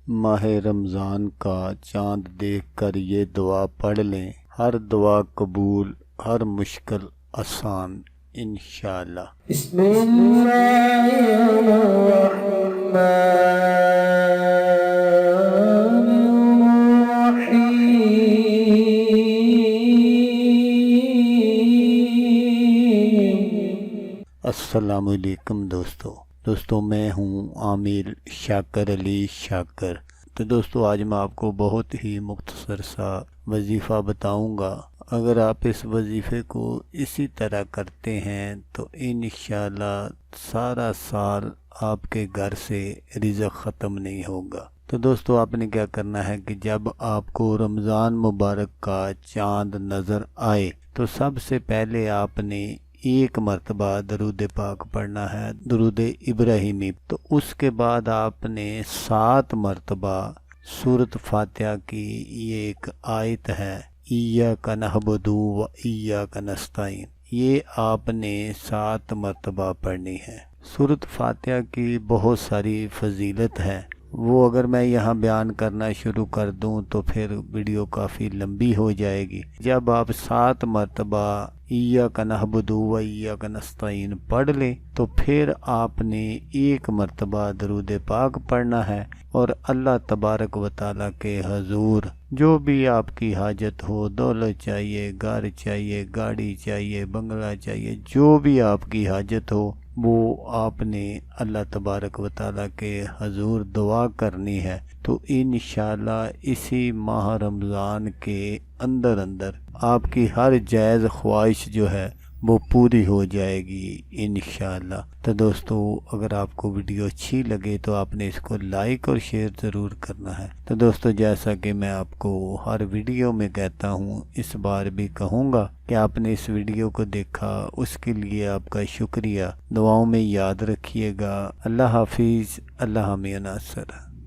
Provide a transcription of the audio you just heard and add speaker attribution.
Speaker 1: ماہ رمضان کا چاند دیکھ کر یہ دعا پڑھ لیں، ہر دعا قبول، ہر مشکل آسان انشاءاللہ۔
Speaker 2: بسم اللہ الرحمن الرحیم۔
Speaker 1: السلام علیکم دوستو میں ہوں عامر شاکر علی شاکر۔ تو دوستو آج میں آپ کو بہت ہی مختصر سا وظیفہ بتاؤں گا۔ اگر آپ اس وظیفے کو اسی طرح کرتے ہیں تو انشاءاللہ سارا سال آپ کے گھر سے رزق ختم نہیں ہوگا۔ تو دوستو آپ نے کیا کرنا ہے کہ جب آپ کو رمضان مبارک کا چاند نظر آئے تو سب سے پہلے آپ نے ایک مرتبہ درود پاک پڑھنا ہے، درود ابراہیمی۔ تو اس کے بعد آپ نے 7 مرتبہ سورۃ فاتحہ کی یہ ایک آیت ہے، ایاک نعبد و ایاک نستعین، یہ آپ نے 7 مرتبہ پڑھنی ہے۔ سورۃ فاتحہ کی بہت ساری فضیلت ہے، وہ اگر میں یہاں بیان کرنا شروع کر دوں تو پھر ویڈیو کافی لمبی ہو جائے گی۔ جب آپ 7 مرتبہ ایاک نعبد و ایاک نستعین پڑھ لیں تو پھر آپ نے ایک مرتبہ درود پاک پڑھنا ہے، اور اللہ تبارک و تعالیٰ کے حضور جو بھی آپ کی حاجت ہو، دولت چاہیے، گھر چاہیے، گاڑی چاہیے، بنگلہ چاہیے، جو بھی آپ کی حاجت ہو وہ آپ نے اللہ تبارک و تعالیٰ کے حضور دعا کرنی ہے۔ تو انشاءاللہ اسی ماہ رمضان کے اندر آپ کی ہر جائز خواہش جو ہے وہ پوری ہو جائے گی انشاءاللہ۔ تو دوستو اگر آپ کو ویڈیو اچھی لگے تو آپ نے اس کو لائک اور شیئر ضرور کرنا ہے۔ تو دوستو جیسا کہ میں آپ کو ہر ویڈیو میں کہتا ہوں، اس بار بھی کہوں گا کہ آپ نے اس ویڈیو کو دیکھا، اس کے لیے آپ کا شکریہ۔ دعاؤں میں یاد رکھیے گا۔ اللہ حافظ، اللہ حامی ناصر۔